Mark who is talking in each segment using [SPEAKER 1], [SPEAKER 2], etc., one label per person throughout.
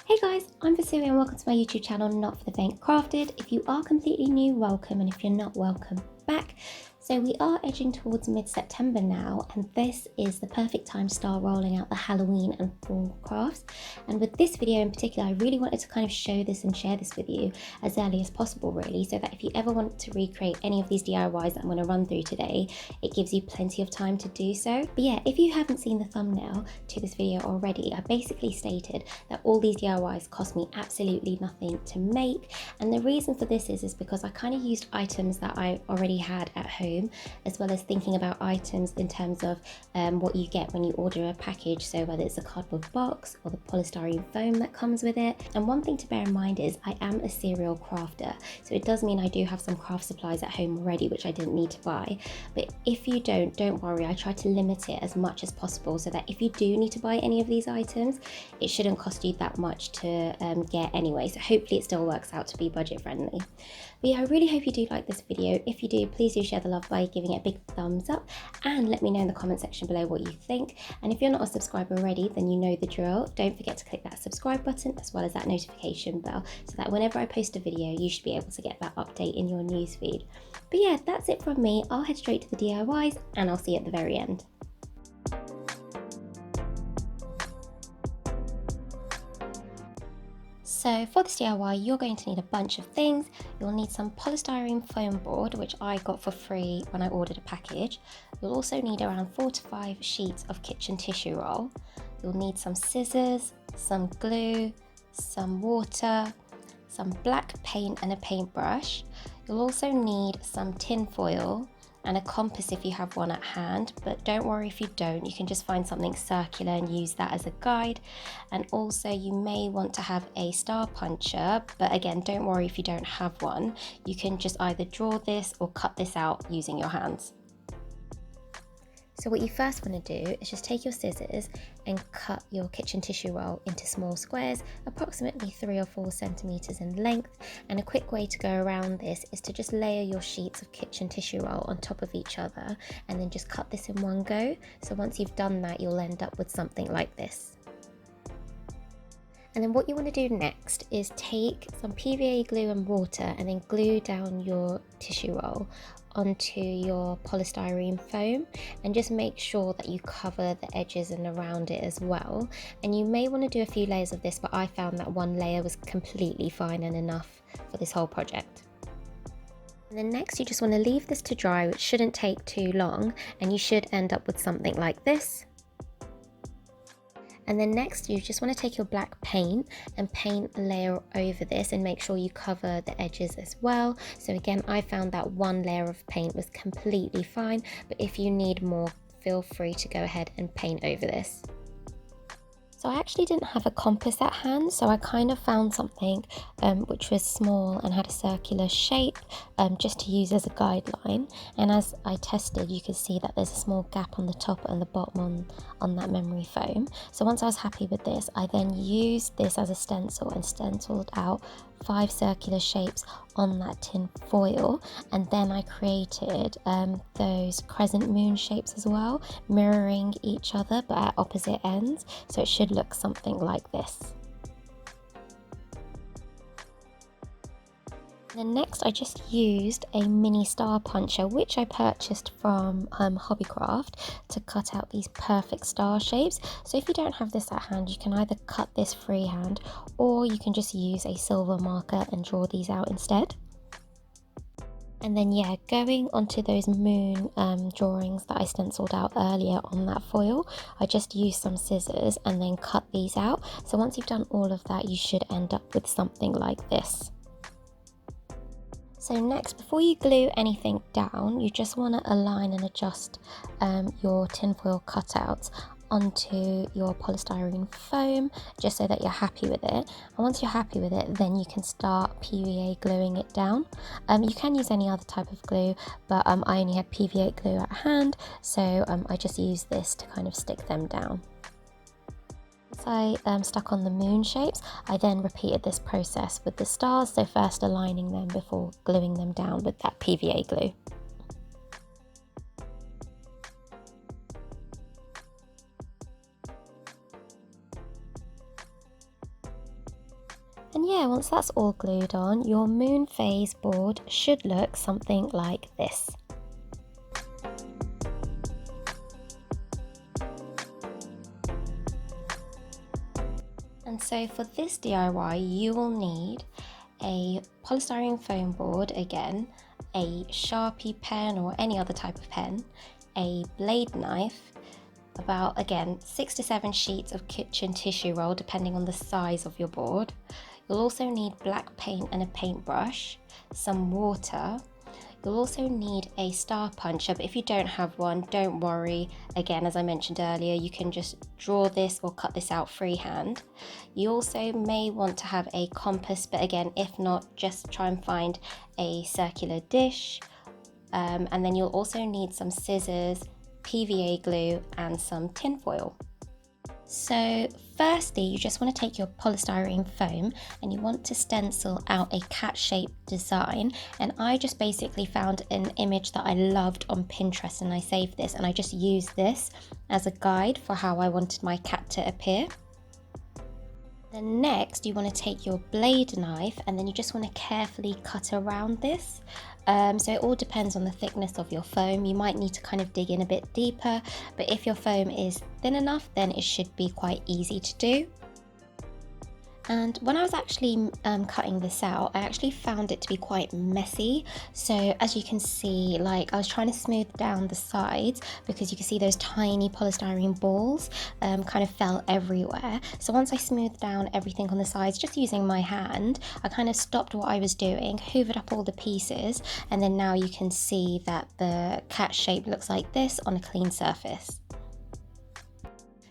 [SPEAKER 1] Hey guys, I'm Vasiri and welcome to my YouTube channel, Not for the Faint Crafted. If you are completely new, welcome, and if you're not, welcome back. So we are edging towards mid-September now, and this is the perfect time to start rolling out the Halloween and fall crafts. And with this video in particular, I really wanted to kind of show this and share this with you as early as possible, really, so that if you ever want to recreate any of these DIYs that I'm going to run through today, it gives you plenty of time to do so. But yeah, if you haven't seen the thumbnail to this video already, I basically stated that all these DIYs cost me absolutely nothing to make, and the reason for this is because I kind of used items that I already had at home, as well as thinking about items in terms of what you get when you order a package, so whether it's a cardboard box or the polystyrene foam that comes with it. And one thing to bear in mind is I am a serial crafter, so it does mean I do have some craft supplies at home already which I didn't need to buy. But if you don't worry, I try to limit it as much as possible so that if you do need to buy any of these items, it shouldn't cost you that much to get anyway, so hopefully it still works out to be budget friendly. But yeah, I really hope you do like this video. If you do, please do share the love by giving it a big thumbs up and let me know in the comment section below what you think. And if you're not a subscriber already, then you know the drill. Don't forget to click that subscribe button as well as that notification bell so that whenever I post a video, you should be able to get that update in your newsfeed. But yeah, that's it from me. I'll head straight to the DIYs and I'll see you at the very end. So for this DIY, you're going to need a bunch of things. You'll need some polystyrene foam board, which I got for free when I ordered a package. You'll also need around 4 to 5 sheets of kitchen tissue roll. You'll need some scissors, some glue, some water, some black paint and a paintbrush. You'll also need some tin foil and a compass if you have one at hand, but don't worry if you don't, you can just find something circular and use that as a guide. And also you may want to have a star puncher, but again, don't worry if you don't have one. You can just either draw this or cut this out using your hands. So what you first want to do is just take your scissors and cut your kitchen tissue roll into small squares, approximately 3 or 4 centimeters in length. And a quick way to go around this is to just layer your sheets of kitchen tissue roll on top of each other and then just cut this in one go. So once you've done that, you'll end up with something like this. And then what you want to do next is take some PVA glue and water and then glue down your tissue roll onto your polystyrene foam, and just make sure that you cover the edges and around it as well. And you may want to do a few layers of this, but I found that one layer was completely fine and enough for this whole project. And then next you just want to leave this to dry, which shouldn't take too long, and you should end up with something like this. And then next you just want to take your black paint and paint a layer over this and make sure you cover the edges as well. So again, I found that one layer of paint was completely fine, but if you need more, feel free to go ahead and paint over this. So I actually didn't have a compass at hand, so I kind of found something which was small and had a circular shape, just to use as a guideline. And as I tested, you could see that there's a small gap on the top and the bottom on that memory foam. So once I was happy with this, I then used this as a stencil and stenciled out 5 circular shapes on that tin foil, and then I created those crescent moon shapes as well, mirroring each other but at opposite ends, so it should look something like this. Then next I just used a mini star puncher, which I purchased from Hobbycraft, to cut out these perfect star shapes. So if you don't have this at hand, you can either cut this freehand or you can just use a silver marker and draw these out instead. And then yeah, going onto those moon drawings that I stenciled out earlier on that foil, I just used some scissors and then cut these out. So once you've done all of that, you should end up with something like this. So next, before you glue anything down, you just want to align and adjust your tinfoil cutouts onto your polystyrene foam, just so that you're happy with it. And once you're happy with it, then you can start PVA gluing it down. You can use any other type of glue, but I only had PVA glue at hand, so I just used this to kind of stick them down. Once I stuck on the moon shapes, I then repeated this process with the stars, so first aligning them before gluing them down with that PVA glue. And yeah, once that's all glued on, your moon phase board should look something like this. And so for this DIY, you will need a polystyrene foam board again, a Sharpie pen or any other type of pen, a blade knife, about again 6 to 7 sheets of kitchen tissue roll depending on the size of your board. You'll also need black paint and a paintbrush, some water. You'll also need a star puncher, but if you don't have one, don't worry. Again, as I mentioned earlier, you can just draw this or cut this out freehand. You also may want to have a compass, but again, if not, just try and find a circular dish. And then you'll also need some scissors, PVA glue and some tin foil. So firstly, you just want to take your polystyrene foam and you want to stencil out a cat-shaped design, and I just basically found an image that I loved on Pinterest and I saved this, and I just used this as a guide for how I wanted my cat to appear. Then next you want to take your blade knife and then you just want to carefully cut around this. So it all depends on the thickness of your foam. You might need to kind of dig in a bit deeper, but if your foam is thin enough, then it should be quite easy to do. And when I was actually cutting this out, I actually found it to be quite messy. So as you can see, like I was trying to smooth down the sides because you can see those tiny polystyrene balls kind of fell everywhere. So once I smoothed down everything on the sides, just using my hand, I kind of stopped what I was doing, hoovered up all the pieces, and then now you can see that the cat shape looks like this on a clean surface.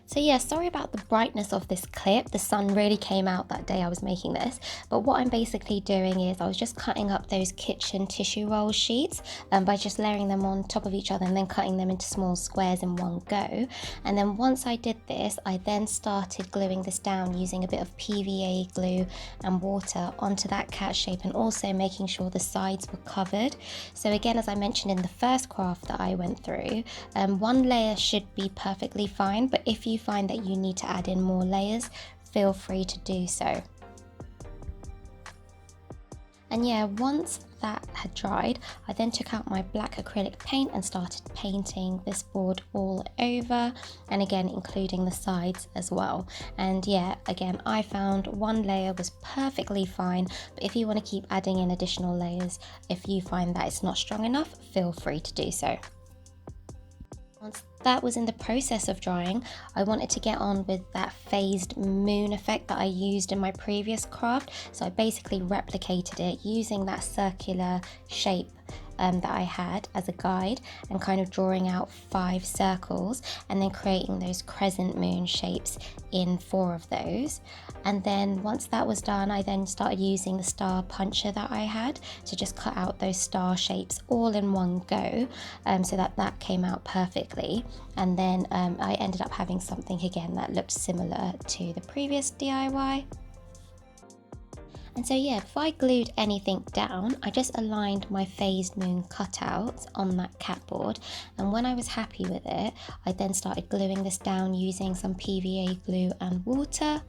[SPEAKER 1] So yeah, sorry about the brightness of this clip. The sun really came out that day I was making this. But what I'm basically doing is I was just cutting up those kitchen tissue roll sheets by just layering them on top of each other and then cutting them into small squares in one go. And then once I did this, I then started gluing this down using a bit of PVA glue and water onto that cat shape, and also making sure the sides were covered. So again, as I mentioned in the first craft that I went through, one layer should be perfectly fine, but if you find that you need to add in more layers, feel free to do so. And yeah, once that had dried, I then took out my black acrylic paint and started painting this board all over, and again including the sides as well. And yeah, again, I found one layer was perfectly fine, but if you want to keep adding in additional layers, if you find that it's not strong enough, feel free to do so. Once that was in the process of drying, I wanted to get on with that phased moon effect that I used in my previous craft. So I basically replicated it using that circular shape that I had as a guide, and kind of drawing out 5 circles and then creating those crescent moon shapes in 4 of those. And then once that was done, I then started using the star puncher that I had to just cut out those star shapes all in one go, so that came out perfectly. And then I ended up having something again that looked similar to the previous DIY. And so yeah, before I glued anything down, I just aligned my phased moon cutouts on that cat board, and when I was happy with it, I then started gluing this down using some PVA glue and water.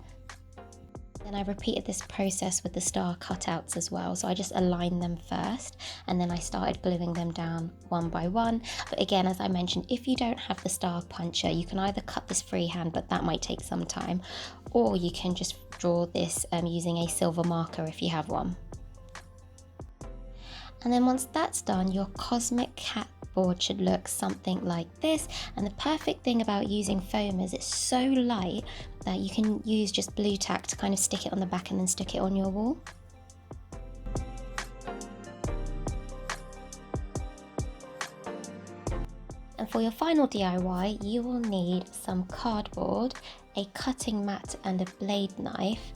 [SPEAKER 1] Then I repeated this process with the star cutouts as well, so I just aligned them first and then I started gluing them down one by one. But again, as I mentioned, if you don't have the star puncher, you can either cut this freehand, but that might take some time, or you can just draw this using a silver marker if you have one. And then once that's done, your cosmic cat board should look something like this. And the perfect thing about using foam is it's so light that you can use just blue tack to kind of stick it on the back and then stick it on your wall. And for your final DIY, you will need some cardboard, a cutting mat and a blade knife,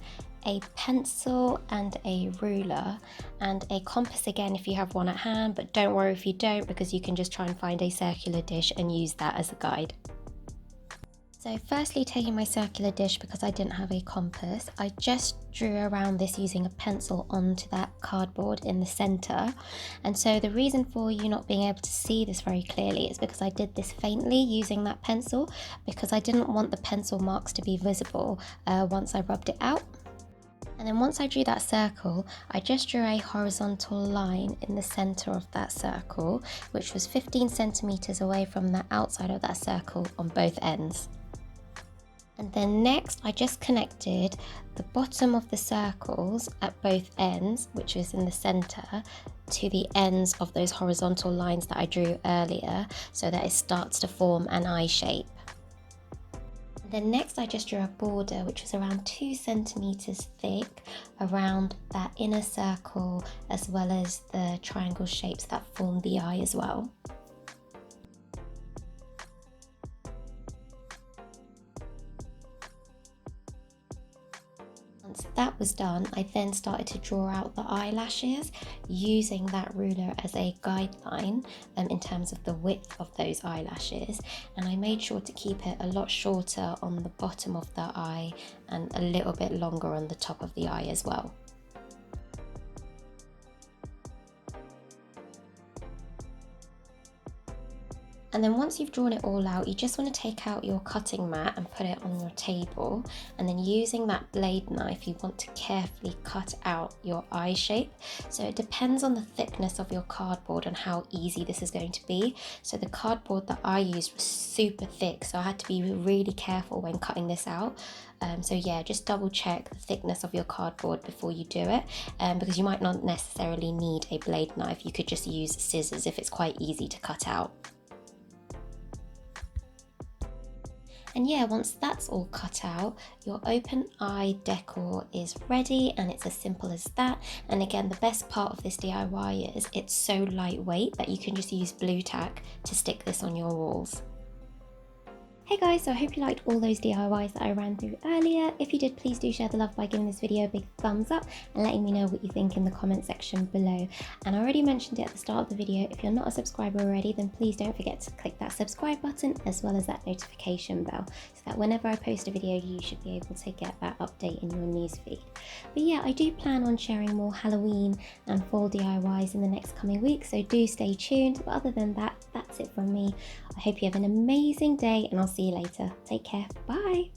[SPEAKER 1] a pencil and a ruler, and a compass again if you have one at hand, but don't worry if you don't, because you can just try and find a circular dish and use that as a guide. So firstly, taking my circular dish, because I didn't have a compass, I just drew around this using a pencil onto that cardboard in the center. And so the reason for you not being able to see this very clearly is because I did this faintly using that pencil, because I didn't want the pencil marks to be visible once I rubbed it out. And then once I drew that circle, I just drew a horizontal line in the center of that circle, which was 15 centimeters away from the outside of that circle on both ends. And then next, I just connected the bottom of the circles at both ends, which is in the center, to the ends of those horizontal lines that I drew earlier, so that it starts to form an eye shape. Then next I just drew a border which was around 2 centimeters thick around that inner circle, as well as the triangle shapes that form the eye as well. Once that was done, I then started to draw out the eyelashes using that ruler as a guideline in terms of the width of those eyelashes, and I made sure to keep it a lot shorter on the bottom of the eye and a little bit longer on the top of the eye as well. And then once you've drawn it all out, you just want to take out your cutting mat and put it on your table, and then using that blade knife you want to carefully cut out your eye shape. So it depends on the thickness of your cardboard and how easy this is going to be. So the cardboard that I used was super thick, so I had to be really careful when cutting this out. So yeah, just double check the thickness of your cardboard before you do it, because you might not necessarily need a blade knife. You could just use scissors if it's quite easy to cut out. And yeah, once that's all cut out, your open eye decor is ready, and it's as simple as that. And again, the best part of this DIY is it's so lightweight that you can just use blue tack to stick this on your walls. Hey guys, so I hope you liked all those DIYs that I ran through earlier. If you did, please do share the love by giving this video a big thumbs up and letting me know what you think in the comment section below. And I already mentioned it at the start of the video, if you're not a subscriber already, then please don't forget to click that subscribe button as well as that notification bell, so that whenever I post a video, you should be able to get that update in your newsfeed. But yeah, I do plan on sharing more Halloween and fall DIYs in the next coming weeks, so do stay tuned. But other than that, that's it from me. I hope you have an amazing day, and I'll see you later. Take care. Bye.